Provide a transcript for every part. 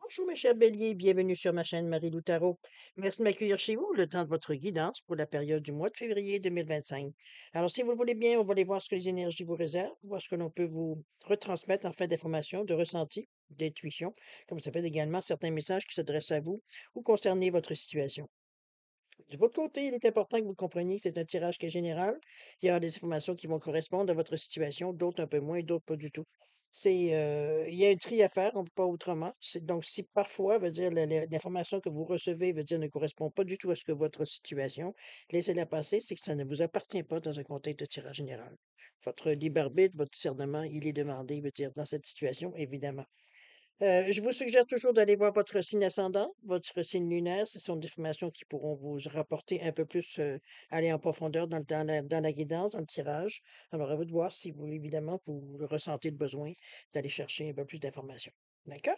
Bonjour mes chers béliers, bienvenue sur ma chaîne Marie-Lou Tarot. Merci de m'accueillir chez vous, le temps de votre guidance pour la période du mois de février 2025. Alors si vous le voulez bien, on va aller voir ce que les énergies vous réservent, voir ce que l'on peut vous retransmettre en fait d'informations, de ressentis, d'intuition, comme ça peut être également certains messages qui s'adressent à vous ou concerner votre situation. De votre côté, il est important que vous compreniez que c'est un tirage qui est général. Il y aura des informations qui vont correspondre à votre situation, d'autres un peu moins, d'autres pas du tout. Il y a un tri à faire, on ne peut pas autrement. Donc, si parfois, veut dire, l'information que vous recevez, veut dire, ne correspond pas du tout à ce que votre situation, laissez-la passer, c'est que ça ne vous appartient pas dans un contexte de tirage général. Votre libre arbitre, votre discernement, il est demandé, veut dire, dans cette situation, évidemment. Je vous suggère toujours d'aller voir votre signe ascendant, votre signe lunaire. Ce sont des informations qui pourront vous rapporter un peu plus, aller en profondeur dans la guidance, dans le tirage. Alors à vous de voir si vous, évidemment, vous ressentez le besoin d'aller chercher un peu plus d'informations. D'accord?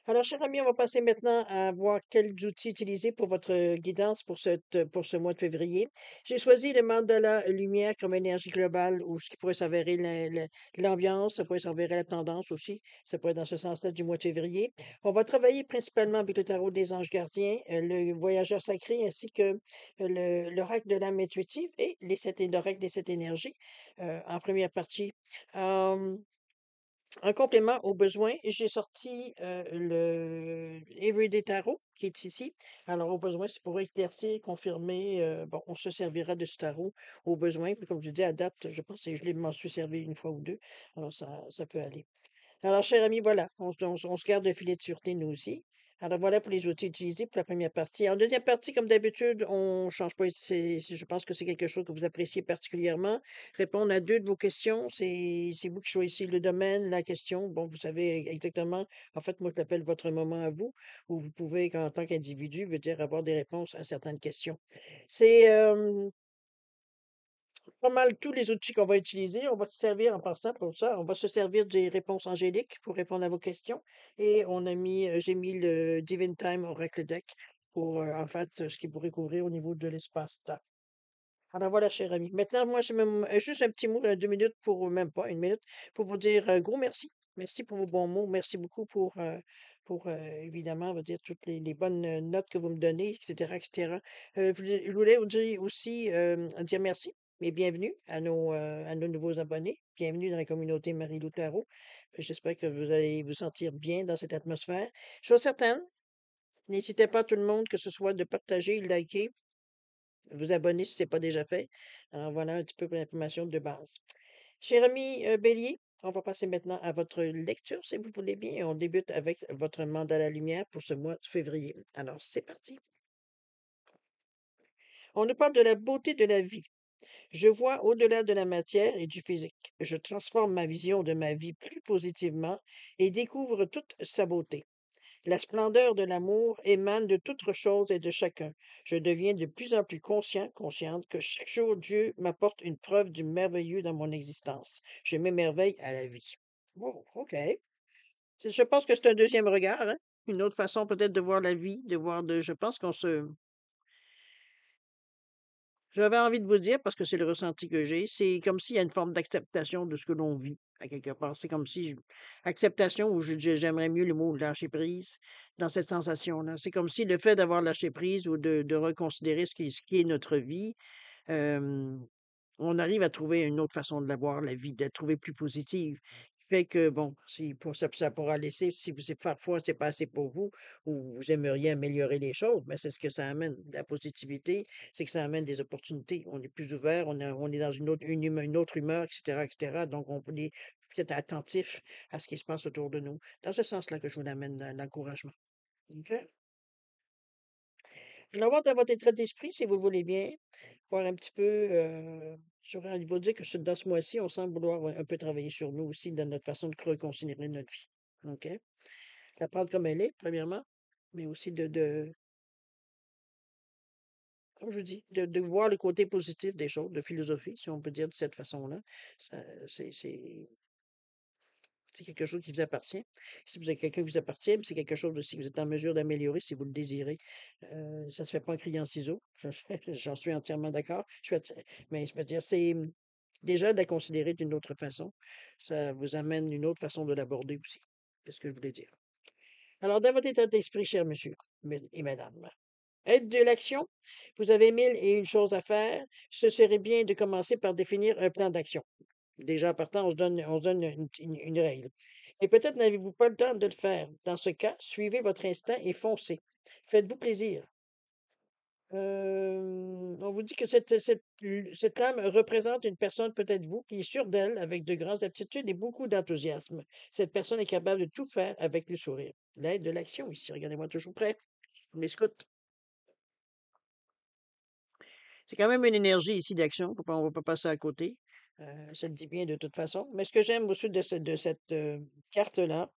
Alors, cher ami, on va passer maintenant à voir quels outils utiliser pour votre guidance pour ce mois de février. J'ai choisi le mandala lumière comme énergie globale ou ce qui pourrait s'avérer l'ambiance, ça pourrait s'avérer la tendance aussi. Ça pourrait être dans ce sens-là du mois de février. On va travailler principalement avec le tarot des anges gardiens, le voyageur sacré ainsi que l'oracle de l'âme intuitive et l'oracle des sept énergies en première partie. Euh, en complément aux besoins, j'ai sorti, le Everyday Tarot qui est ici. Alors au besoin, c'est pour éclaircir, confirmer, bon, on se servira de ce tarot au besoin. Puis comme je dis, à date, je pense que je m'en suis servi une fois ou 2. Alors ça peut aller. Alors, cher ami, voilà, on se garde un filet de sûreté, nous aussi. Alors, voilà pour les outils utilisés pour la première partie. En deuxième partie, comme d'habitude, on ne change pas. Je pense que c'est quelque chose que vous appréciez particulièrement. Répondre à deux de vos questions, c'est vous qui choisissez le domaine, la question. Bon, vous savez exactement, en fait, moi, je l'appelle votre moment à vous, où vous pouvez, en tant qu'individu, veut dire avoir des réponses à certaines questions. C'est pas mal tous les outils qu'on va utiliser. On va se servir en passant pour ça, on va se servir des réponses angéliques pour répondre à vos questions et j'ai mis le Divine Time Oracle Deck pour, en fait, ce qui pourrait couvrir au niveau de l'espace-temps. Alors voilà, cher ami. Maintenant, moi, j'ai même juste un petit mot, 2 minutes pour même pas 1 minute, pour vous dire un gros merci. Merci pour vos bons mots. Merci beaucoup pour évidemment, on va dire toutes les bonnes, notes que vous me donnez et cetera et cetera. Je voulais vous dire aussi, dire merci et bienvenue à nos nouveaux abonnés. Bienvenue dans la communauté Marie-Lou Tarot. J'espère que vous allez vous sentir bien dans cette atmosphère. Chose certaine, n'hésitez pas tout le monde, que ce soit de partager, liker, vous abonner si ce n'est pas déjà fait. Alors voilà un petit peu pour l'information de base. Cher ami Bélier, on va passer maintenant à votre lecture, si vous le voulez bien. On débute avec votre mandat à la lumière pour ce mois de février. Alors, c'est parti. On nous parle de la beauté de la vie. Je vois au-delà de la matière et du physique. Je transforme ma vision de ma vie plus positivement et découvre toute sa beauté. La splendeur de l'amour émane de toute chose et de chacun. Je deviens de plus en plus consciente que chaque jour Dieu m'apporte une preuve du merveilleux dans mon existence. Je m'émerveille à la vie. Oh, OK. Je pense que c'est un deuxième regard, hein? Une autre façon peut-être de voir la vie, je pense qu'on se, j'avais envie de vous dire, parce que c'est le ressenti que j'ai, c'est comme s'il y a une forme d'acceptation de ce que l'on vit, à quelque part. C'est comme si acceptation ou j'aimerais mieux le mot lâcher prise dans cette sensation-là. C'est comme si le fait d'avoir lâché prise ou de reconsidérer ce qui est notre vie, hem, on arrive à trouver une autre façon de la voir, la vie, de la trouver plus positive. Fait que bon, si pour ça ça pourra laisser si vous c'est parfois c'est pas assez pour vous ou vous aimeriez améliorer les choses, mais c'est ce que ça amène. La positivité, c'est que ça amène des opportunités. On est plus ouvert, on est dans une autre humeur et cetera, donc on est peut-être attentif à ce qui se passe autour de nous. Dans ce sens-là que je vous amène l'encouragement. OK? Je voulais avoir dans votre état d'esprit, si vous le voulez bien, voir un petit peu, j'aurais envie de vous dire que dans ce mois-ci, on semble vouloir un peu travailler sur nous aussi, dans notre façon de reconsidérer notre vie. OK? La prendre comme elle est, premièrement, mais aussi comme je vous dis, de voir le côté positif des choses, de philosophie, si on peut dire de cette façon-là. Ça, c'est quelque chose qui vous appartient. Si vous avez quelqu'un qui vous appartient, c'est quelque chose aussi que vous êtes en mesure d'améliorer si vous le désirez. Ça se fait pas en criant ciseaux. J'en suis entièrement d'accord. Mais je veux dire, c'est déjà de la considérer d'une autre façon. Ça vous amène une autre façon de l'aborder aussi. C'est ce que je voulais dire. Alors, dans votre état d'esprit, cher monsieur et madame, être de l'action, vous avez mille et une choses à faire. Ce serait bien de commencer par définir un plan d'action. Déjà, en partant, on se donne une règle. Et peut-être n'avez-vous pas le temps de le faire. Dans ce cas, suivez votre instinct et foncez. Faites-vous plaisir. On vous dit que cette âme représente une personne, peut-être vous, qui est sûre d'elle, avec de grandes aptitudes et beaucoup d'enthousiasme. Cette personne est capable de tout faire avec le sourire. L'aide de l'action ici. Regardez-moi toujours prêt. Je m'escoute. C'est quand même une énergie ici d'action. On ne va pas passer à côté. Ça le dit bien de toute façon. Mais ce que j'aime aussi de cette carte-là,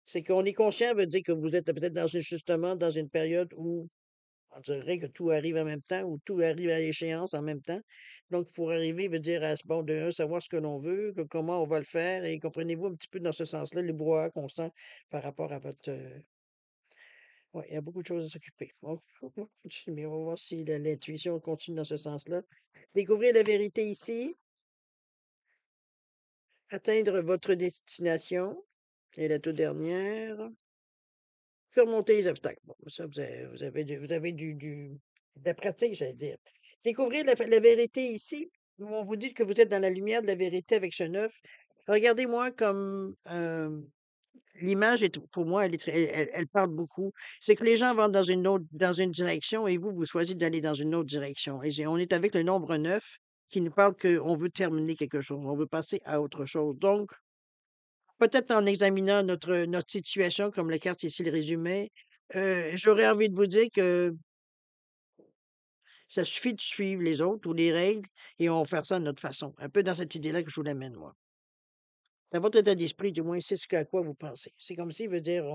c'est qu'on est conscient, veut dire que vous êtes peut-être justement dans une période où on dirait que tout arrive en même temps ou tout arrive à échéance en même temps. Donc, pour arriver, veut dire, bon, de un, savoir ce que l'on veut, comment on va le faire, et comprenez-vous un petit peu dans ce sens-là, le brouhaha qu'on sent par rapport à votre. Ouais, il y a beaucoup de choses à s'occuper. On va continuer, on va voir si l'intuition continue dans ce sens-là. Découvrir la vérité ici, atteindre votre destination, et la toute dernière, surmonter les obstacles. Bon, ça, de la pratique, j'allais dire. Découvrir la vérité ici, où on vous dit que vous êtes dans la lumière de la vérité avec ce neuf. Regardez-moi comme l'image est, pour moi, elle parle beaucoup. C'est que les gens vont dans une direction et vous choisissez d'aller dans une autre direction. Et on est avec le nombre 9 qui nous parle qu'on veut terminer quelque chose, on veut passer à autre chose. Donc, peut-être en examinant notre situation, comme la carte ici le résumait, j'aurais envie de vous dire que ça suffit de suivre les autres ou les règles et on va faire ça de notre façon. Un peu dans cette idée-là que je vous l'amène, moi. Dans votre état d'esprit, du moins, c'est à quoi vous pensez. C'est comme s'il veut dire,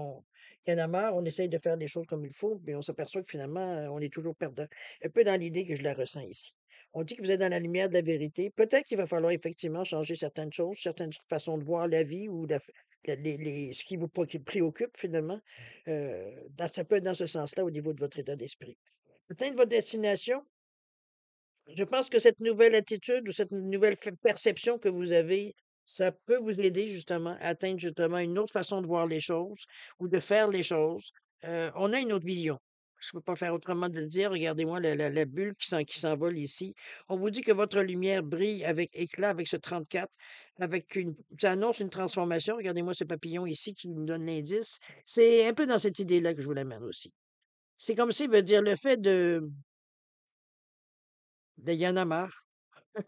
il y en a marre, on essaye de faire les choses comme il faut, mais on s'aperçoit que finalement, on est toujours perdant. Un peu dans l'idée que je la ressens ici. On dit que vous êtes dans la lumière de la vérité. Peut-être qu'il va falloir effectivement changer certaines choses, certaines façons de voir la vie ou ce qui vous préoccupe finalement. Ça peut être dans ce sens-là au niveau de votre état d'esprit. Atteindre votre destination, je pense que cette nouvelle attitude ou cette nouvelle perception que vous avez, ça peut vous aider justement à atteindre justement une autre façon de voir les choses ou de faire les choses. On a une autre vision. Je ne peux pas faire autrement de le dire. Regardez-moi la bulle qui s'envole ici. On vous dit que votre lumière brille avec éclat avec ce 34, ça annonce une transformation. Regardez-moi ce papillon ici qui nous donne l'indice. C'est un peu dans cette idée-là que je vous l'amène aussi. C'est comme s'il veut dire le fait il y en a marre.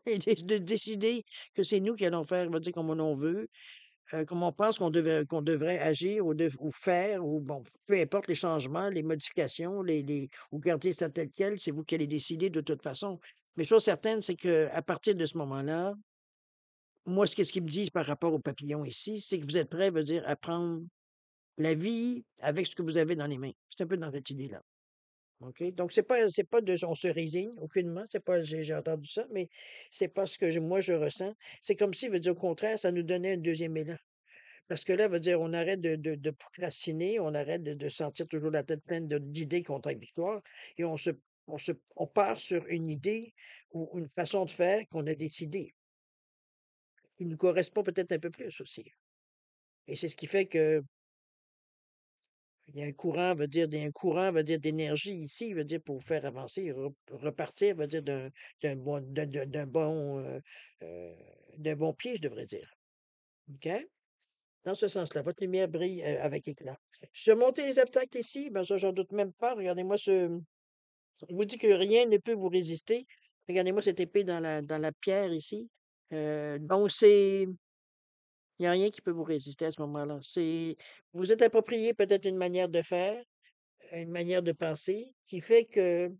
Et de décider que c'est nous qui allons faire, on va dire, comme on veut, comme on pense qu'on devrait agir ou faire, ou bon, peu importe les changements, les modifications, ou garder ça tel quel, c'est vous qui allez décider de toute façon. Mais chose certaine, c'est que à partir de ce moment-là, moi, qu'est-ce qu'ils me disent par rapport au papillon ici, c'est que vous êtes prêts, veut dire, à prendre la vie avec ce que vous avez dans les mains. C'est un peu dans cette idée-là. OK? Donc c'est pas de on se résigne aucunement, c'est pas j'ai entendu ça, mais c'est pas ce que moi je ressens. C'est comme si, veut dire, au contraire, ça nous donnait un deuxième élan. Parce que là, veut dire, on arrête de procrastiner, on arrête de sentir toujours la tête pleine d'idées contradictoires et on part sur une idée ou une façon de faire qu'on a décidé, qui nous correspond peut-être un peu plus aussi. Et c'est ce qui fait que il y a un courant, veut dire d'énergie ici, veut dire pour faire avancer, repartir, veut dire euh, d'un bon pied, je devrais dire. OK? Dans ce sens-là, votre lumière brille avec éclat. Surmonter les obstacles ici, ben ça, j'en doute même pas. Regardez-moi il vous dit que rien ne peut vous résister. Regardez-moi cette épée dans la pierre ici. Donc, il n'y a rien qui peut vous résister à ce moment-là. Vous êtes approprié peut-être une manière de faire, une manière de penser qui fait que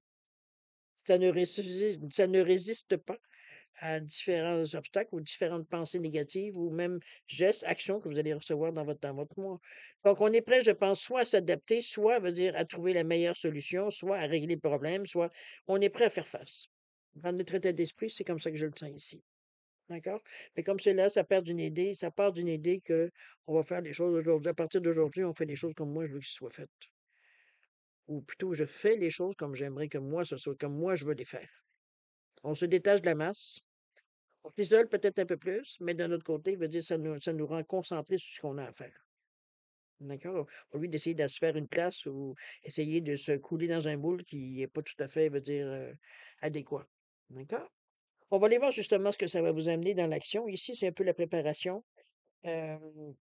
ça ne résiste pas à différents obstacles ou différentes pensées négatives ou même gestes, actions que vous allez recevoir dans votre mois. Donc, on est prêt, je pense, soit à s'adapter, soit, veut dire, à trouver la meilleure solution, soit à régler le problème, soit on est prêt à faire face. Dans notre état d'esprit, c'est comme ça que je le sens ici. D'accord? Mais comme c'est là, ça part d'une idée que on va faire les choses aujourd'hui. À partir d'aujourd'hui, on fait les choses comme moi je veux qu'elles soient faites. Ou plutôt, je fais les choses comme j'aimerais que moi, ce soit comme moi je veux les faire. On se détache de la masse. On s'isole peut-être un peu plus, mais d'un autre côté, veut dire ça nous rend concentrés sur ce qu'on a à faire. D'accord? Au lieu d'essayer de se faire une place ou essayer de se couler dans un moule qui est pas tout à fait, veut dire, adéquat. D'accord? On va aller voir justement ce que ça va vous amener dans l'action. Ici, c'est un peu la préparation. Hem,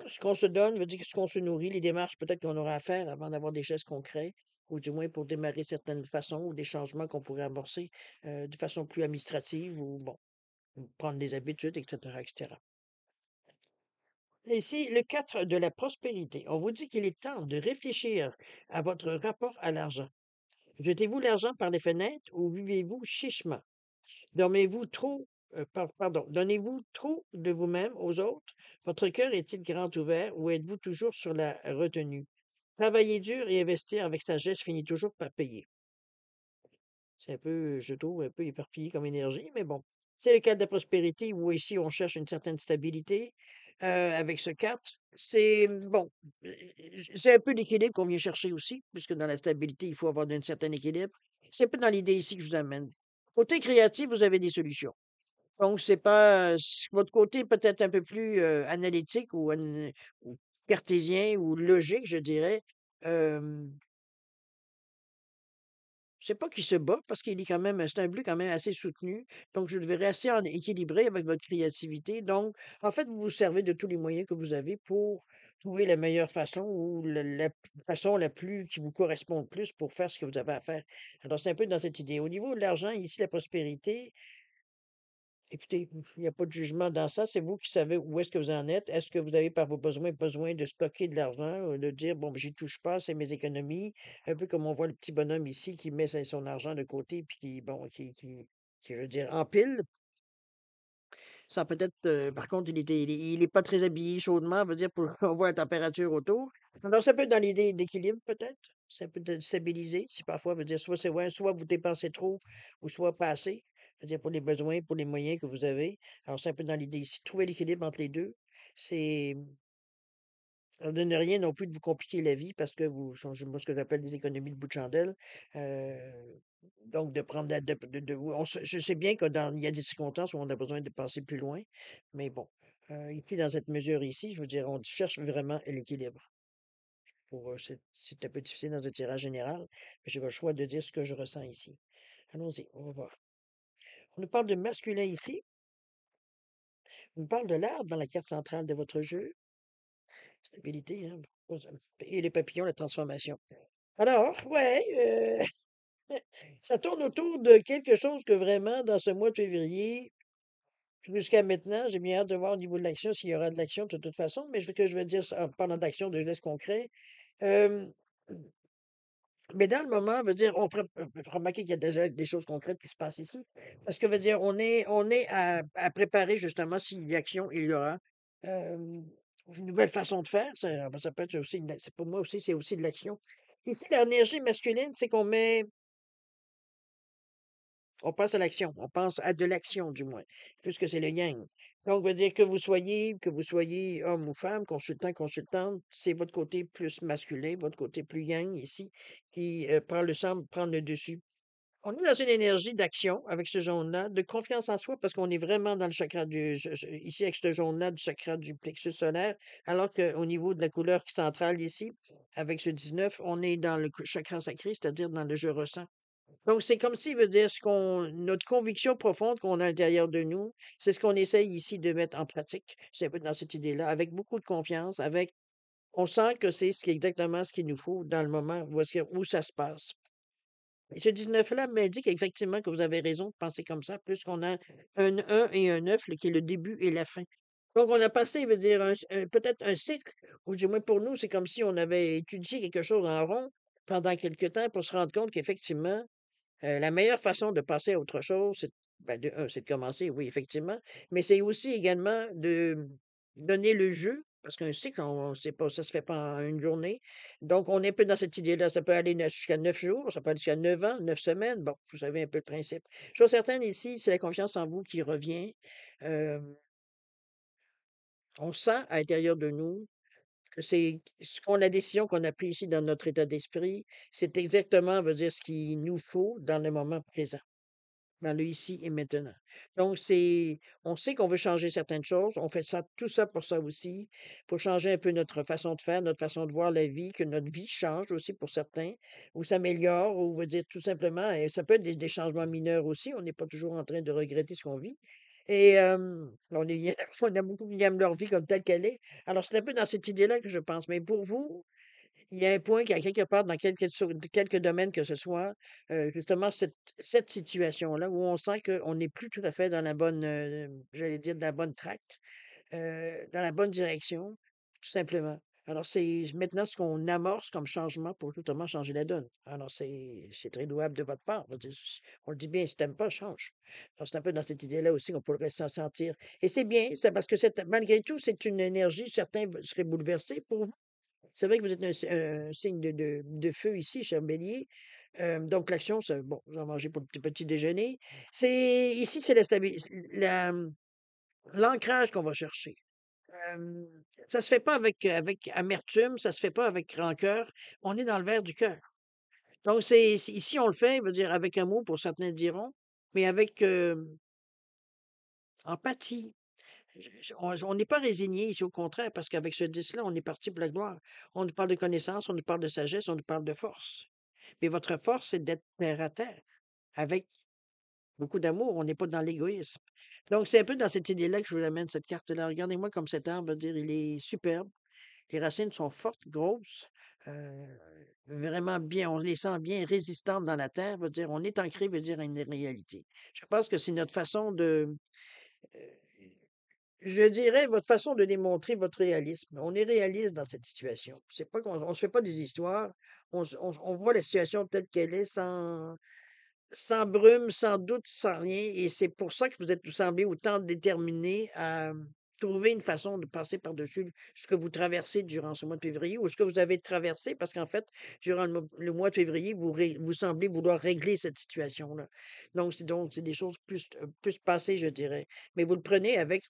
Ce qu'on se donne veut dire ce qu'on se nourrit, les démarches peut-être qu'on aura à faire avant d'avoir des gestes concrets, ou du moins pour démarrer certaines façons ou des changements qu'on pourrait amorcer, de façon plus administrative ou bon, ou prendre des habitudes et cetera. Ici, le 4 de la prospérité. On vous dit qu'il est temps de réfléchir à votre rapport à l'argent. Jetez-vous l'argent par les fenêtres ou vivez-vous chichement? Dormez-vous trop, donnez-vous trop de vous-même aux autres? Votre cœur est-il grand ouvert ou êtes-vous toujours sur la retenue? Travailler dur et investir avec sagesse finit toujours par payer. C'est un peu, je trouve, un peu éparpillé comme énergie, mais bon. C'est le cadre de la prospérité où ici on cherche une certaine stabilité, avec ce 4. C'est, bon, c'est un peu l'équilibre qu'on vient chercher aussi, puisque dans la stabilité, il faut avoir un certain équilibre. C'est un peu dans l'idée ici que je vous amène. Côté créatif, vous avez des solutions. Donc c'est pas, votre côté peut-être un peu plus, analytique ou cartésien ou logique, je dirais, hem c'est pas qu'il se bat parce qu'il est quand même c'est un bleu quand même assez soutenu, donc je le verrais assez en équilibré avec votre créativité. Donc, en fait, vous vous servez de tous les moyens que vous avez pour trouver la meilleure façon ou la façon la plus qui vous correspond le plus pour faire ce que vous avez à faire. Alors, c'est un peu dans cette idée. Au niveau de l'argent, ici, la prospérité, écoutez, il n'y a pas de jugement dans ça. C'est vous qui savez où est-ce que vous en êtes. Est-ce que vous avez, par vos besoins, besoin de stocker de l'argent, de dire, bon, ben, j'y touche pas, c'est mes économies. Un peu comme on voit le petit bonhomme ici qui met son argent de côté, puis qui, bon, qui, je veux dire, empile. Ça peut-être, par contre, il est pas très habillé chaudement, veut dire, pour on voit la température autour. Alors, ça peut être dans l'idée d'équilibre, peut-être. Ça peut être stabiliser. Si parfois, veut dire, soit c'est ouais, soit vous dépensez trop, ou soit pas assez. Veut dire, pour les besoins, pour les moyens que vous avez. Alors, c'est un peu dans l'idée ici. Trouver l'équilibre entre les deux. C'est, ça ne donne rien non plus de vous compliquer la vie parce que vous changez, moi, ce que j'appelle des économies de bout de chandelle. Euh, donc, de prendre la, je sais bien que il y a des circonstances où on a besoin de passer plus loin, mais bon, ici, dans cette mesure ici, je veux dire, on cherche vraiment l'équilibre. Pour, c'est un peu difficile dans un tirage général, mais j'ai pas le choix de dire ce que je ressens ici. Allons-y, on va voir. On nous parle de masculin ici. On nous parle de l'arbre dans la carte centrale de votre jeu. Stabilité, hein. Et les papillons, la transformation. Alors, ouais, ça tourne autour de quelque chose que vraiment, dans ce mois de février, jusqu'à maintenant, j'ai bien hâte de voir au niveau de l'action s'il y aura de l'action de toute façon, mais ce que je veux dire en parlant d'action, de gestes concrets, euh, mais dans le moment, veut dire, on peut remarquer qu'il y a déjà des choses concrètes qui se passent ici. Parce que veut dire, on est à préparer justement s'il y a action, il y aura euh, une nouvelle façon de faire. Ça peut être aussi, c'est pour moi aussi, c'est aussi de l'action. Ici, l'énergie masculine, c'est qu'on met on pense à l'action, on pense à de l'action du moins, puisque c'est le yang. Donc, veut dire que vous soyez homme ou femme, consultant, consultante, c'est votre côté plus masculin, votre côté plus yang ici, qui semble prendre le dessus. On est dans une énergie d'action avec ce jaune-là, de confiance en soi, parce qu'on est vraiment dans le chakra ici avec ce jaune-là, du chakra du plexus solaire, alors qu'au niveau de la couleur centrale ici, avec ce 19, on est dans le chakra sacré, c'est-à-dire dans le je ressens. Donc, c'est comme s'il veut dire notre conviction profonde qu'on a à l'intérieur de nous, c'est ce qu'on essaye ici de mettre en pratique. C'est un peu dans cette idée-là, avec beaucoup de confiance, on sent que c'est exactement ce qu'il nous faut dans le moment où ça se passe. Et ce 19-là m'indique effectivement que vous avez raison de penser comme ça, puisqu'on a un 1 et un 9 là, qui est le début et la fin. Donc, on a passé, veut dire, peut-être un cycle, ou du moins pour nous, c'est comme si on avait étudié quelque chose en rond pendant quelque temps pour se rendre compte qu'effectivement, la meilleure façon de passer à autre chose, c'est ben, de 1, c'est de commencer, oui, effectivement, mais c'est aussi également de donner le jeu, parce qu'un cycle, on sait pas, ça se fait pas en une journée. Donc, on est un peu dans cette idée-là. Ça peut aller jusqu'à 9 jours, ça peut aller jusqu'à 9 ans, 9 semaines. Bon, vous savez un peu le principe. Chose certaine ici, c'est la confiance en vous qui revient. Euh, on sent à l'intérieur de nous que c'est la décision qu'on a prise ici dans notre état d'esprit, c'est exactement, veut dire, ce qu'il nous faut dans le moment présent. dans le ici et maintenant. Donc on sait qu'on veut changer certaines choses, on fait ça tout ça pour ça aussi, pour changer un peu notre façon de faire, notre façon de voir la vie, que notre vie change aussi pour certains, ou s'améliore, ou veut dire tout simplement et ça peut être des changements mineurs aussi, on n'est pas toujours en train de regretter ce qu'on vit et on est on a beaucoup qui aiment leur vie comme telle qu'elle est. Alors c'est un peu dans cette idée-là que je pense, mais pour vous, il y a un point qu'à quelque part, dans quelques domaines que ce soit, justement cette situation-là où on sent qu'on n'est plus tout à fait dans la bonne, j'allais dire, dans la bonne track, dans la bonne direction, tout simplement. Alors c'est maintenant ce qu'on amorce comme changement pour totalement changer la donne. Alors c'est très louable de votre part. Je veux dire, on le dit bien: «Si tu pas, change». Alors c'est un peu dans cette idée-là aussi qu'on pourrait s'en sentir et c'est bien, c'est parce que malgré tout, c'est une énergie, certains seraient bouleversés pour c'est vrai que vous êtes un signe de feu ici, cher Bélier. Donc l'action, c'est bon, j'en mangeais pour le petit déjeuner. C'est ici, c'est l'ancrage qu'on va chercher. Hem, Ça se fait pas avec amertume, ça se fait pas avec rancœur. On est dans le vert du cœur. Donc ici, on le fait, veut dire avec amour pour certains diront, mais avec, empathie. On n'est pas résigné ici, au contraire, parce qu'avec ce 10-là, on est parti pour la gloire. On nous parle de connaissance, on nous parle de sagesse, on nous parle de force. Mais votre force, c'est d'être terre à terre, avec beaucoup d'amour. On n'est pas dans l'égoïsme. Donc, c'est un peu dans cette idée-là que je vous amène cette carte-là. Regardez-moi comme cet arbre, veut dire, il est superbe. Les racines sont fortes, grosses, euh, vraiment bien, on les sent bien résistantes dans la terre, veut dire, on est ancré, veut dire, à une réalité. Je pense que c'est notre façon euh, je dirais votre façon de démontrer votre réalisme. On est réaliste dans cette situation. C'est pas qu'on on se fait pas des histoires. On voit la situation telle qu'elle est, sans brume, sans doute, sans rien. Et c'est pour ça que vous semblez autant déterminé à trouver une façon de passer par-dessus ce que vous traversez durant ce mois de février ou ce que vous avez traversé, parce qu'en fait, durant le mois de février, vous semblez vouloir régler cette situation-là. Donc, c'est des choses plus passées, je dirais. Mais vous le prenez avec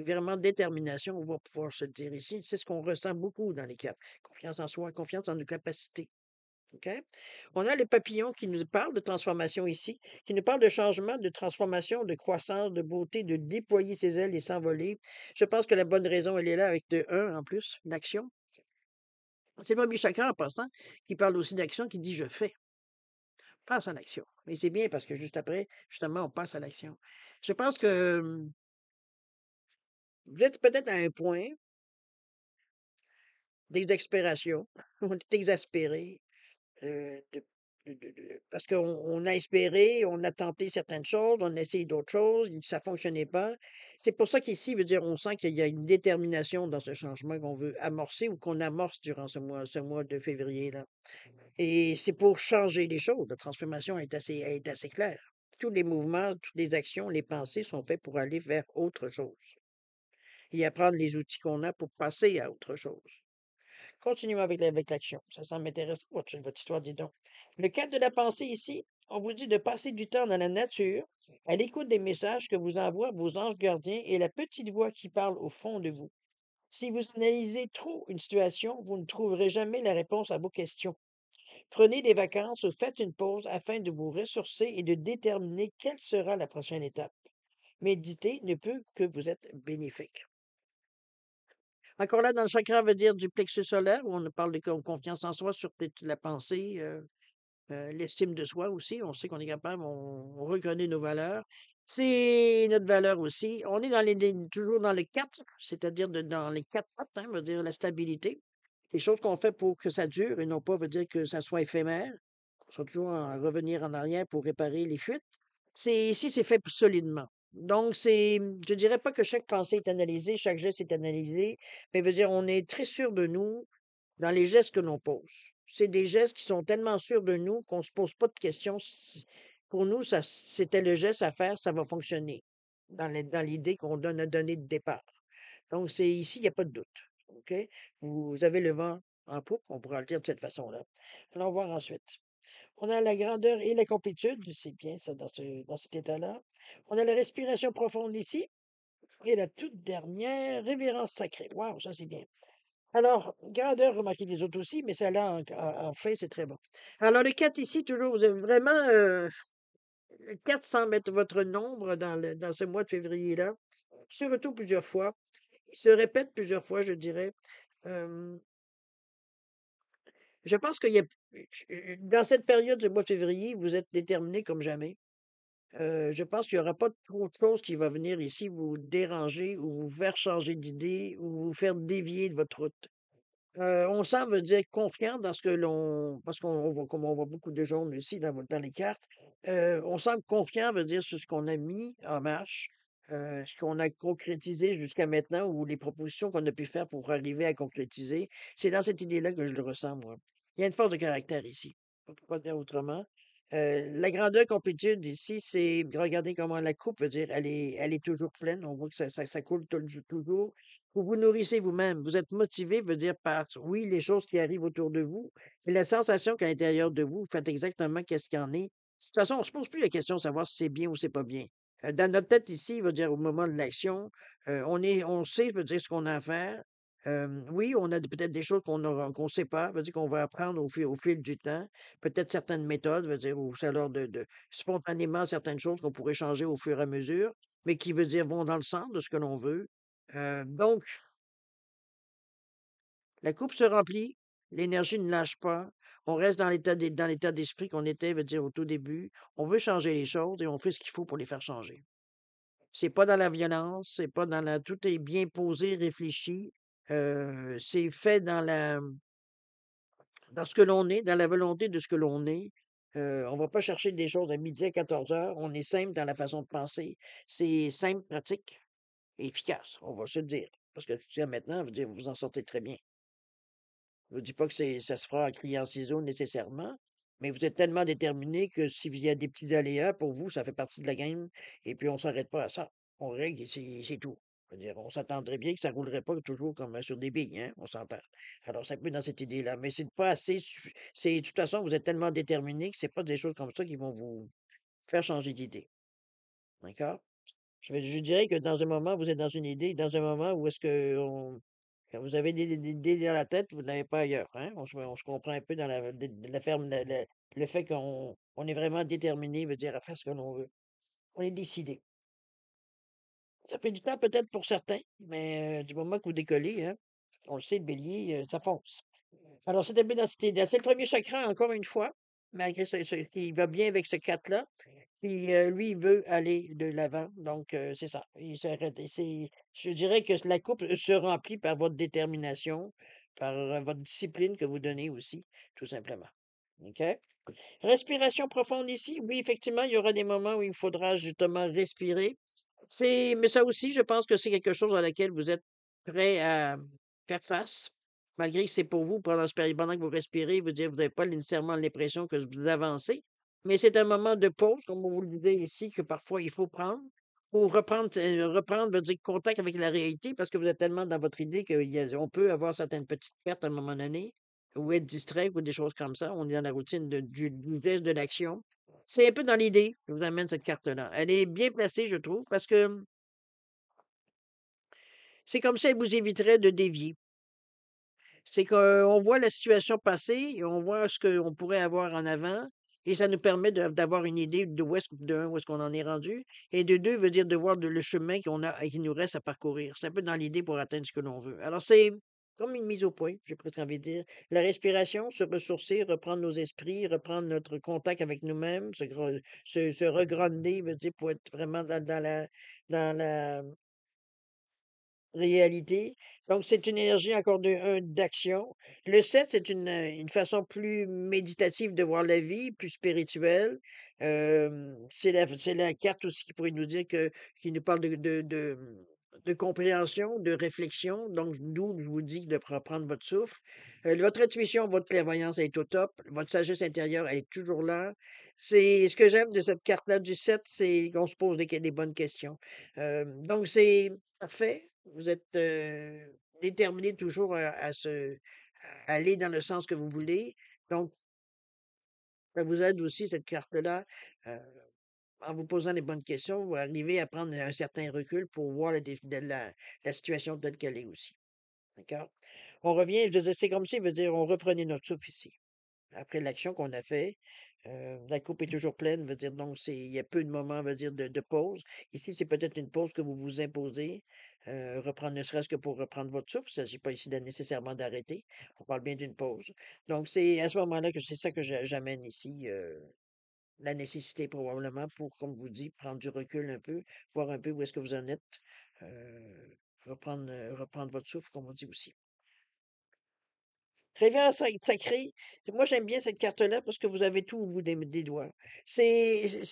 vraiment détermination, on va pouvoir se le dire ici. C'est ce qu'on ressent beaucoup dans les caps. Confiance en soi, confiance en nos capacités. OK? On a le papillon qui nous parle de transformation ici, qui nous parle de changement, de transformation, de croissance, de beauté, de déployer ses ailes et s'envoler. Je pense que la bonne raison, elle est là avec de un en plus, l'action. C'est Bobby Chakra en passant, qui parle aussi d'action, qui dit je fais, passe en action. Et c'est bien parce que juste après, justement, on passe à l'action. Je pense que vous êtes peut-être à un point d'exaspération. On est exaspéré, parce qu'on a espéré, on a tenté certaines choses, on a essayé d'autres choses, ça ne fonctionnait pas. C'est pour ça qu'ici, veut dire, on sent qu'il y a une détermination dans ce changement qu'on veut amorcer ou qu'on amorce durant ce mois de février-là. Et c'est pour changer les choses. La transformation est assez claire. Tous les mouvements, toutes les actions, les pensées sont faits pour aller vers autre chose et apprendre les outils qu'on a pour passer à autre chose. Continuons avec l'action. Ça semble intéressant, votre histoire, dis donc. Le cadre de la pensée ici, on vous dit de passer du temps dans la nature, à l'écoute des messages que vous envoient vos anges gardiens et la petite voix qui parle au fond de vous. Si vous analysez trop une situation, vous ne trouverez jamais la réponse à vos questions. Prenez des vacances ou faites une pause afin de vous ressourcer et de déterminer quelle sera la prochaine étape. Méditer ne peut que vous être bénéfique. Encore là, dans le chakra veut dire du plexus solaire, où on nous parle de confiance en soi, sur la pensée, l'estime de soi aussi. On sait qu'on est capable, on reconnaît nos valeurs. C'est notre valeur aussi. On est toujours dans les quatre, c'est-à-dire dans les quatre pattes, hein, veut dire la stabilité. Les choses qu'on fait pour que ça dure et non pas veut dire que ça soit éphémère. On soit toujours à revenir en arrière pour réparer les fuites. Ici, c'est fait solidement. Donc, je dirais pas que chaque pensée est analysée, chaque geste est analysé, mais veut dire, on est très sûr de nous dans les gestes que l'on pose. C'est des gestes qui sont tellement sûrs de nous qu'on se pose pas de questions. Pour nous, ça, c'était le geste à faire, ça va fonctionner dans l'idée a donnée de départ. Donc, c'est ici, il n'y a pas de doute. OK? Vous avez le vent en poupe, on pourra le dire de cette façon-là. Allons voir ensuite. On a la grandeur et la complétude, c'est bien ça dans cet état-là. On a la respiration profonde ici. Et la toute dernière, révérence sacrée. Waouh, ça c'est bien. Alors, grandeur, remarquez les autres aussi, mais celle-là, en fait, c'est très bon. Alors, le 4 ici, toujours, vous avez vraiment 4 sans mettre votre nombre dans ce mois de février-là, se retourne plusieurs fois. Il se répète plusieurs fois, je dirais. Hem, je pense qu'il y a dans cette période du mois de février, vous êtes déterminé comme jamais. Je pense qu'il y aura pas trop de choses qui va venir ici vous déranger ou vous faire changer d'idée ou vous faire dévier de votre route. On semble dire confiant dans ce que l'on parce qu'on voit comme on voit beaucoup de jaunes ici dans les cartes, on semble confiant veut dire sur ce qu'on a mis en marche, ce qu'on a concrétisé jusqu'à maintenant ou les propositions qu'on a pu faire pour arriver à concrétiser. C'est dans cette idée-là que je le ressens, moi. Il y a une force de caractère ici, on peut pas dire autrement. La grandeur complétude ici, c'est regardez comment la coupe veut dire elle est toujours pleine. On voit que ça coule toujours. Vous vous nourrissez vous-même. Vous êtes motivé, veut dire par, oui, les choses qui arrivent autour de vous, mais la sensation qu'à l'intérieur de vous, vous faites exactement qu'est-ce qu'il y en est. De toute façon, on se pose plus la question de savoir si c'est bien ou c'est pas bien. Dans notre tête ici, veut dire au moment de l'action, on sait, veut dire ce qu'on a à faire. Oui, on a peut-être des choses qu'on sait pas, veut dire qu'on va apprendre au fil du temps. Peut-être certaines méthodes, veut dire, ou c'est alors de spontanément certaines choses qu'on pourrait changer au fur et à mesure, mais qui veut dire vont dans le sens de ce que l'on veut. Donc, la coupe se remplit, l'énergie ne lâche pas, on reste dans l'état d'esprit qu'on était, veut dire, au tout début. On veut changer les choses et on fait ce qu'il faut pour les faire changer. C'est pas dans la violence, c'est pas dans la tout est bien posé, réfléchi, c'est fait dans ce que l'on est, dans la volonté de ce que l'on est. On va pas chercher des choses à midi à 14 heures. On est simple dans la façon de penser. C'est simple, pratique et efficace, on va se le dire. Parce que jusqu'à maintenant, veut dire, vous en sortez très bien. Je vous dis pas que ça se fera en criant ciseaux nécessairement, mais vous êtes tellement déterminé que s'il y a des petits aléas, pour vous, ça fait partie de la game et puis on s'arrête pas à ça. On règle et c'est tout. Je veux dire, on s'attendrait bien que ça roulerait pas toujours comme sur des billes, hein, on s'entend. Alors c'est un peu dans cette idée-là, mais c'est pas assez c'est de toute façon, vous êtes tellement déterminé que c'est pas des choses comme ça qui vont vous faire changer d'idée. D'accord? Je dirais que dans un moment, vous êtes dans une idée, dans un moment où est-ce que quand vous avez des idées dans la tête, vous ne l'avez pas ailleurs, hein? On se comprend un peu dans la ferme, le fait qu'on est vraiment déterminé, veut dire à faire ce que l'on veut. On est décidé. Ça fait du temps peut-être pour certains, mais du moment que vous décollez, hein, on le sait, le bélier, ça fonce. Alors c'était bien dans cette idée. C'est le premier chakra, encore une fois, malgré ce qui va bien avec ce 4 là. Puis, lui, il veut aller de l'avant, donc c'est ça. Il s'arrête et je dirais que la coupe, se remplit par votre détermination, par, votre discipline que vous donnez aussi, tout simplement. OK? Respiration profonde ici, oui, effectivement, il y aura des moments où il faudra justement respirer. Mais ça aussi, je pense que c'est quelque chose à laquelle vous êtes prêt à faire face, malgré que c'est pour vous pendant que vous respirez, vous n'avez pas nécessairement l'impression que vous avancez, mais c'est un moment de pause, comme vous le disiez ici, que parfois il faut prendre pour reprendre, veut dire contact avec la réalité, parce que vous êtes tellement dans votre idée qu'on peut avoir certaines petites pertes à un moment donné, ou être distrait ou des choses comme ça. On est dans la routine du geste, de l'action. C'est un peu dans l'idée que vous amène cette carte-là. Elle est bien placée, je trouve, parce que c'est comme ça, elle vous éviterait de dévier. C'est qu'on voit la situation passer et on voit ce qu'on pourrait avoir en avant et ça nous permet d'avoir une idée où est-ce qu'on en est rendu et de 2 veut dire de voir le chemin qu'on a et qu'il nous reste à parcourir. C'est un peu dans l'idée pour atteindre ce que l'on veut. Alors c'est comme une mise au point, j'ai presque envie de dire. La respiration, se ressourcer, reprendre nos esprits, reprendre notre contact avec nous-mêmes, se regronder, veut dire pour être vraiment dans la réalité. Donc c'est une énergie encore d'action. Le 7 c'est une façon plus méditative de voir la vie, plus spirituelle. C'est la carte aussi qui pourrait nous dire qui nous parle de compréhension, de réflexion, donc d'où je vous dis de prendre votre souffle. Votre intuition, votre clairvoyance, elle est au top. Votre sagesse intérieure, elle est toujours là. C'est ce que j'aime de cette carte-là du 7, c'est qu'on se pose des bonnes questions. Donc c'est parfait. Vous êtes, déterminé toujours à aller dans le sens que vous voulez. Donc, ça vous aide aussi cette carte-là, heu, en vous posant les bonnes questions, vous arrivez à prendre un certain recul pour voir la situation telle qu'elle est aussi. D'accord? On revient, je disais, c'est comme si, veut dire, on reprenait notre souffle ici. Après l'action qu'on a fait, La coupe est toujours pleine, veut dire donc il y a peu de moments, veut dire de pause. Ici, c'est peut-être une pause que vous vous imposez, reprendre ne serait-ce que pour reprendre votre souffle. Il ne s'agit pas ici de nécessairement d'arrêter. On parle bien d'une pause. Donc c'est à ce moment-là que c'est ça que j'amène ici, la nécessité probablement pour, comme vous dites, prendre du recul un peu, voir un peu où est-ce que vous en êtes, reprendre votre souffle, comme on dit aussi. Révérend sacré, moi j'aime bien cette carte-là parce que vous avez tout au bout des doigts. Oui,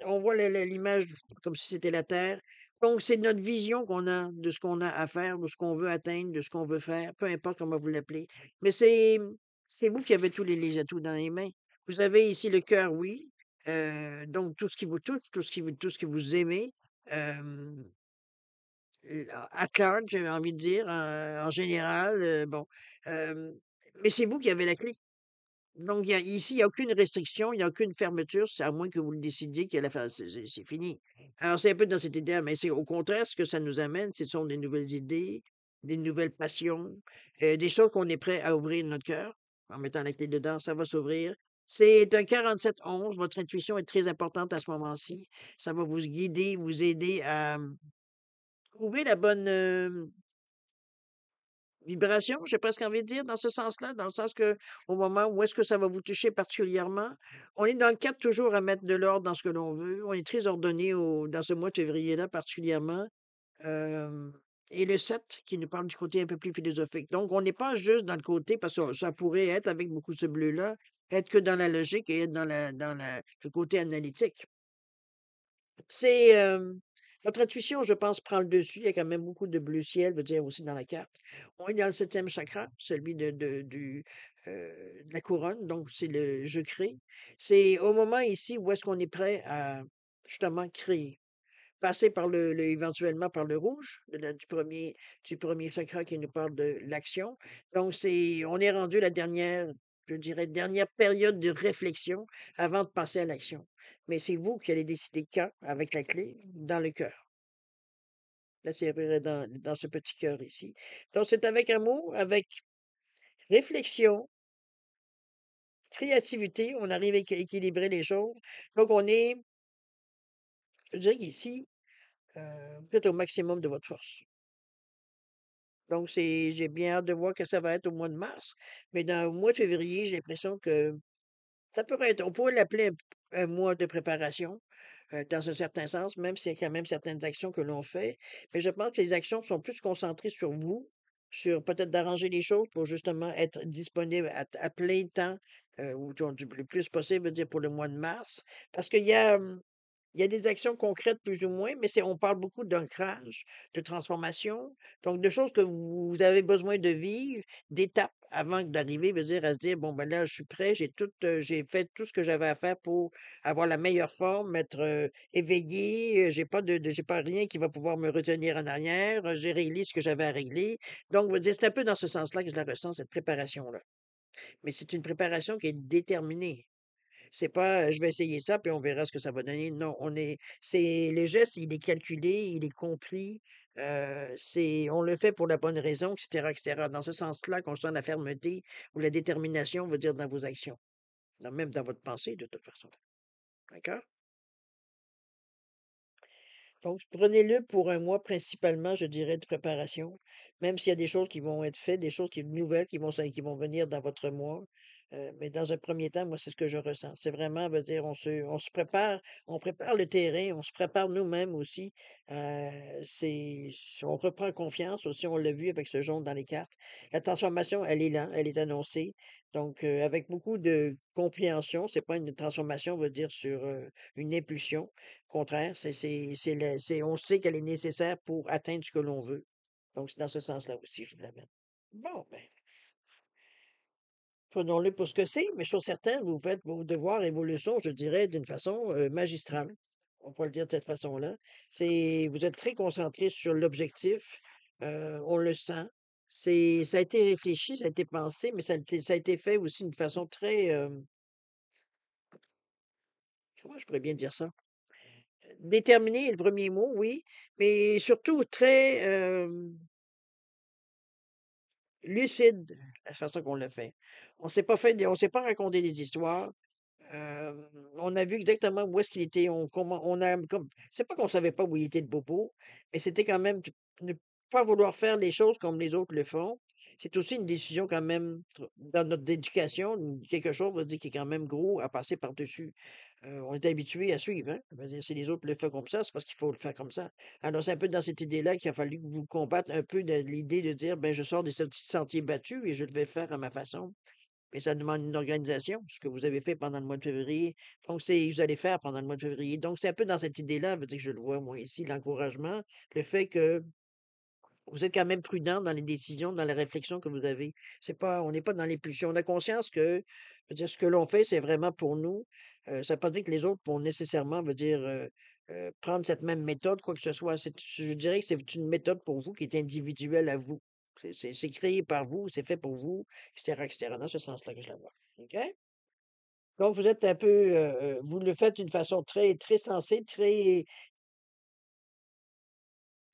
on voit l'image comme si c'était la Terre. Donc c'est notre vision qu'on a de ce qu'on a à faire, de ce qu'on veut atteindre, de ce qu'on veut faire, peu importe comment vous l'appelez. Mais c'est vous qui avez tous les atouts dans les mains. Vous avez ici le cœur, oui. Donc tout ce qui vous touche, tout ce que vous aimez. euh, à cœur, j'ai envie de dire, en général, bon, hem, mais c'est vous qui avez la clé. Donc il y a aucune restriction, il y a aucune fermeture, c'est à moins que vous le décidiez que la fin c'est fini. Alors c'est un peu dans cette idée mais c'est au contraire ce que ça nous amène, ce sont des nouvelles idées, des nouvelles passions, des choses qu'on est prêt à ouvrir notre cœur. En mettant la clé dedans, ça va s'ouvrir. C'est un 47-11, votre intuition est très importante à ce moment-ci. Ça va vous guider, vous aider à, trouver la bonne, vibration, j'ai presque envie de dire, dans ce sens-là, dans le sens que, au moment où est-ce que ça va vous toucher particulièrement? On est dans le cadre toujours à mettre de l'ordre dans ce que l'on veut. On est très ordonné dans ce mois de février-là particulièrement. hem, et le 7 qui nous parle du côté un peu plus philosophique. Donc on n'est pas juste dans le côté parce que ça pourrait être avec beaucoup ce bleu-là, être que dans la logique et être le côté analytique. C'est, votre intuition, je pense, prend le dessus. Il y a quand même beaucoup de bleu ciel, veut dire aussi dans la carte. On est dans le septième chakra, celui de la couronne, donc c'est le je crée. C'est au moment ici où est-ce qu'on est prêt à justement créer. Passer par éventuellement par le rouge, du premier chakra qui nous parle de l'action. Donc on est rendu la dernière, je dirais, dernière période de réflexion avant de passer à l'action. Mais c'est vous qui allez décider quand, avec la clé, dans le cœur. Là, c'est dans ce petit cœur ici. Donc, c'est avec amour, avec réflexion, créativité, on arrive à équilibrer les choses. Donc, je dirais qu'ici, vous êtes au maximum de votre force. Donc j'ai bien hâte de voir que ça va être au mois de mars, mais dans le mois de février, j'ai l'impression que ça pourrait être on pourrait l'appeler un mois de préparation, dans un certain sens, même s'il y a quand même certaines actions que l'on fait. Mais je pense que les actions sont plus concentrées sur vous, sur peut-être d'arranger les choses pour justement être disponible à plein temps, ou du le plus possible, veut dire pour le mois de mars. Parce il y a des actions concrètes plus ou moins, mais on parle beaucoup d'ancrage, de transformation, donc de choses que vous avez besoin de vivre, d'étapes avant d'arriver, veut dire à se dire bon ben là je suis prêt, j'ai fait tout ce que j'avais à faire pour avoir la meilleure forme, être éveillé, j'ai pas rien qui va pouvoir me retenir en arrière, j'ai réglé ce que j'avais à régler. Donc, veut dire c'est un peu dans ce sens-là que je la ressens cette préparation-là. Mais c'est une préparation qui est déterminée. C'est pas, je vais essayer ça, puis on verra ce que ça va donner. Non, c'est le geste, il est calculé, il est compris, on le fait pour la bonne raison, et cetera. Dans ce sens-là qu'on sent la fermeté ou la détermination, on veut dire, dans vos actions, même dans votre pensée, de toute façon. D'accord? Donc, prenez-le pour un mois principalement, je dirais, de préparation, même s'il y a des choses qui vont être faites, des choses nouvelles qui vont venir dans votre mois. Mais dans un premier temps, moi, c'est ce que je ressens. C'est vraiment, veut dire, on se prépare, on prépare le terrain, on se prépare nous-mêmes aussi. On reprend confiance aussi, on l'a vu avec ce jaune dans les cartes. La transformation, elle est là, elle est annoncée. Donc, avec beaucoup de compréhension, c'est pas une transformation, veut dire, sur une impulsion. Au contraire, on sait qu'elle est nécessaire pour atteindre ce que l'on veut. Donc, c'est dans ce sens-là aussi, je l'amène. Bon, ben, prenons-le pour ce que c'est, mais chose certaine, vous faites vos devoirs et vos leçons, je dirais, d'une façon magistrale. On peut le dire de cette façon-là. Vous êtes très concentré sur l'objectif, on le sent. Ça a été réfléchi, ça a été pensé, mais ça a été fait aussi d'une façon très, comment je pourrais bien dire ça? Déterminé est le premier mot, oui, mais surtout très, lucide, la façon qu'on l'a fait. On s'est pas raconté des histoires, Hem, on a vu exactement où est-ce qu'il était, on a comme c'est pas qu'on savait pas où il était le bobo, mais c'était quand même ne pas vouloir faire les choses comme les autres le font. C'est aussi une décision quand même dans notre éducation, quelque chose, on va dire, qui est quand même gros à passer par-dessus. On est habitué à suivre, hein. Je veux dire, si les autres le font comme ça, c'est parce qu'il faut le faire comme ça. Alors c'est un peu dans cette idée-là qu'il a fallu que vous combattre un peu de l'idée de dire: «Ben, je sors des sentiers battus et je le vais faire à ma façon». Mais ça demande une organisation, ce que vous avez fait pendant le mois de février. Donc, vous allez faire pendant le mois de février. Donc, c'est un peu dans cette idée-là, veut dire que je le vois, moi, ici, l'encouragement, le fait que vous êtes quand même prudent dans les décisions, dans la réflexion que vous avez. C'est pas, on n'est pas dans les pulsions. On a conscience que, veut dire, ce que l'on fait, c'est vraiment pour nous. Ça ne veut pas dire que les autres vont nécessairement, veut dire, prendre cette même méthode, quoi que ce soit. Je dirais que c'est une méthode pour vous qui est individuelle à vous. C'est créé par vous, c'est fait pour vous, etc., etc. Dans ce sens-là que je la vois. OK? Donc, vous êtes un peu, vous le faites d'une façon très, très sensée, très,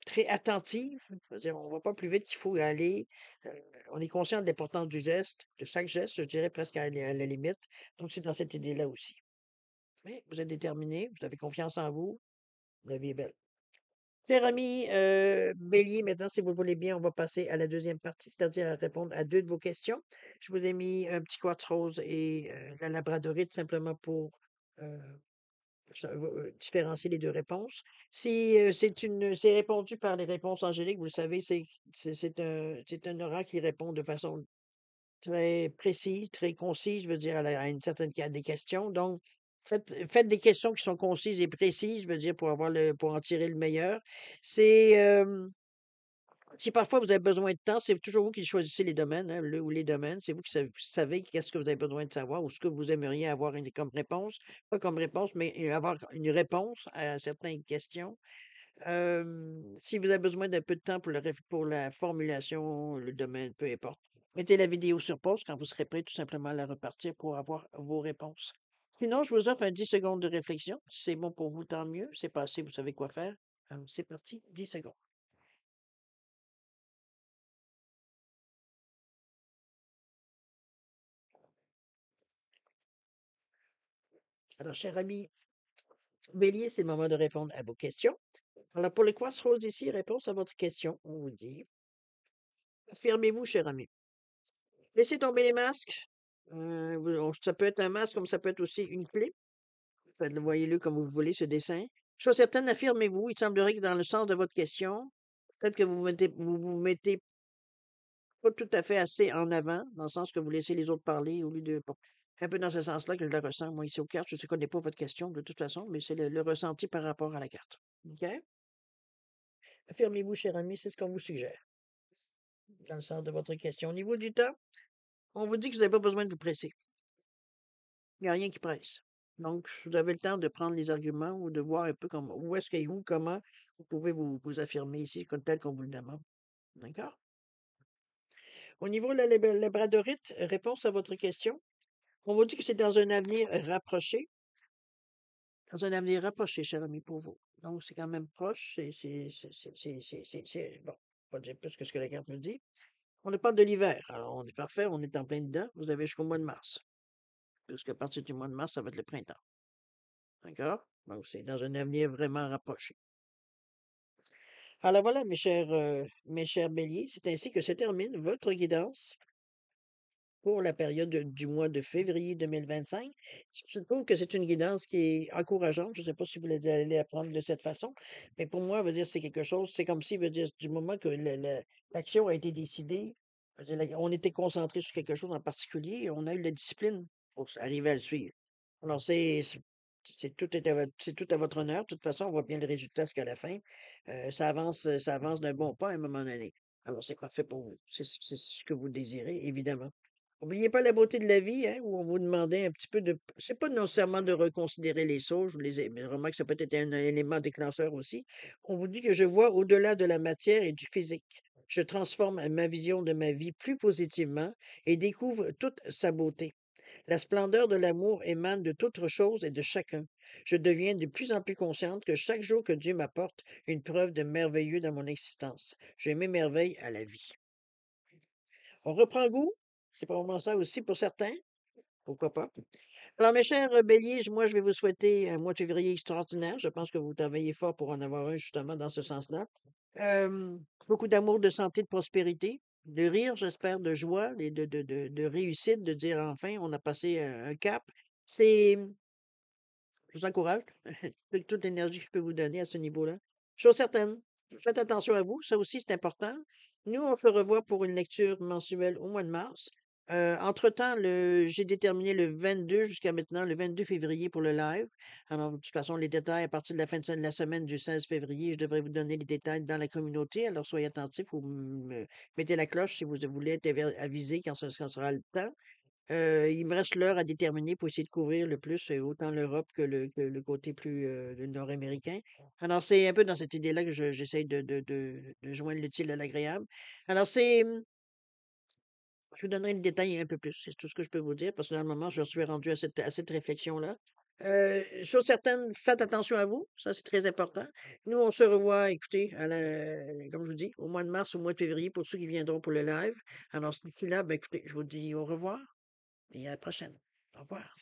très attentive. C'est-à-dire, on va pas plus vite qu'il faut aller. Heu, on est conscient de l'importance du geste, de chaque geste, je dirais presque à la limite. Donc, c'est dans cette idée-là aussi. Mais vous êtes déterminé, vous avez confiance en vous, la vie est belle. Cher ami, Bélier, maintenant, si vous le voulez bien, on va passer à la deuxième partie, c'est-à-dire à répondre à 2 de vos questions. Je vous ai mis un petit quartz rose et la labradorite simplement pour, heu différencier les 2 réponses. Si, c'est répondu par les réponses angéliques, vous le savez, c'est un aura qui répond de façon très précise, très concise, je veux dire, à une certaine à des questions. Donc, faites des questions qui sont concises et précises, je veux dire, pour en tirer le meilleur. C'est, si parfois vous avez besoin de temps, c'est toujours vous qui choisissez les domaines, hein, le ou les domaines. C'est vous qui savez qu'est-ce que vous avez besoin de savoir ou ce que vous aimeriez avoir comme réponse. Pas comme réponse, mais avoir une réponse à certaines questions. Si vous avez besoin d'un peu de temps pour la formulation, le domaine, peu importe, mettez la vidéo sur pause quand vous serez prêt tout simplement à la repartir pour avoir vos réponses. Sinon, je vous offre un 10 secondes de réflexion. Si c'est bon pour vous, tant mieux. C'est passé, vous savez quoi faire. C'est parti, 10 secondes. Alors, cher ami, Bélier, c'est le moment de répondre à vos questions. Alors, pour le Rose ici, réponse à votre question, on vous dit, affirmez-vous, cher ami. Laissez tomber les masques. Ça peut être un masque, comme ça peut être aussi une clé. Faites-le, voyez-le comme vous voulez, ce dessin. Chose certaine, affirmez-vous. Il semblerait que dans le sens de votre question, peut-être que vous mettez pas tout à fait assez en avant, dans le sens que vous laissez les autres parler au lieu de. Bon, un peu dans ce sens-là que je le ressens, moi, ici aux cartes. Je ne connais pas votre question de toute façon, mais c'est le ressenti par rapport à la carte. OK? Affirmez-vous, cher ami, c'est ce qu'on vous suggère, dans le sens de votre question. Au niveau du temps, on vous dit que vous n'avez pas besoin de vous presser. Il n'y a rien qui presse. Donc, vous avez le temps de prendre les arguments ou de voir un peu où est-ce que où, comment vous pouvez vous affirmer ici, comme tel qu'on vous le demande. D'accord? Au niveau de la labradorite, réponse à votre question, on vous dit que c'est dans un avenir rapproché, dans un avenir rapproché, cher ami, pour vous. Donc, c'est quand même proche, bon, pas dire plus que ce que la carte nous dit. On ne parle de l'hiver. Alors, on est parfait, on est en plein dedans. Vous avez jusqu'au mois de mars. Puisqu'à partir du mois de mars, ça va être le printemps. D'accord? Donc, c'est dans un avenir vraiment rapproché. Alors voilà, mes chers béliers, c'est ainsi que se termine votre guidance pour la période du mois de février 2025. Je trouve que c'est une guidance qui est encourageante. Je ne sais pas si vous allez la prendre de cette façon, mais pour moi, veut dire, c'est quelque chose, c'est comme si, veut dire, du moment que l'action a été décidée, veut dire, on était concentré sur quelque chose en particulier et on a eu la discipline pour arriver à le suivre. Alors, c'est tout à votre honneur. De toute façon, on voit bien le résultat jusqu'à la fin. Ça avance d'un bon pas à un moment donné. Alors, c'est parfait pour vous. C'est ce que vous désirez, évidemment. N'oubliez pas la beauté de la vie, hein, où on vous demandait un petit peu de. C'est pas nécessairement de reconsidérer les choses, mais remarque, ça peut être un élément déclencheur aussi. On vous dit que je vois au-delà de la matière et du physique. Je transforme ma vision de ma vie plus positivement et découvre toute sa beauté. La splendeur de l'amour émane de toute chose et de chacun. Je deviens de plus en plus consciente que chaque jour que Dieu m'apporte une preuve de merveilleux dans mon existence. Je m'émerveille à la vie. On reprend goût. C'est probablement ça aussi pour certains. Pourquoi pas? Alors, mes chers béliers, moi, je vais vous souhaiter un mois de février extraordinaire. Je pense que vous travaillez fort pour en avoir un, justement, dans ce sens-là. Beaucoup d'amour, de santé, de prospérité, de rire, j'espère, de joie et de réussite, de dire enfin, on a passé un cap. C'est Je vous encourage, avec toute l'énergie que je peux vous donner à ce niveau-là. Chose certaine, faites attention à vous, ça aussi c'est important. Nous, on se revoit pour une lecture mensuelle au mois de mars. Entre-temps, j'ai déterminé le 22 jusqu'à maintenant, le 22 février pour le live. Alors, de toute façon, les détails à partir de la semaine du 16 février, je devrais vous donner les détails dans la communauté. Alors, soyez attentifs ou mettez la cloche si vous voulez être avisé quand sera le temps. Il me reste l'heure à déterminer pour essayer de couvrir le plus, autant l'Europe que le côté plus, le nord-américain. Alors, c'est un peu dans cette idée-là que j'essaye de joindre l'utile à l'agréable. Alors, je vous donnerai le détail un peu plus, c'est tout ce que je peux vous dire, parce que dans le moment, je suis rendu à cette réflexion-là. Chose certaine, faites attention à vous, ça, c'est très important. Nous, on se revoit, écoutez, comme je vous dis, au mois de mars, au mois de février, pour ceux qui viendront pour le live. Alors, d'ici là, ben, écoutez, je vous dis au revoir et à la prochaine. Au revoir.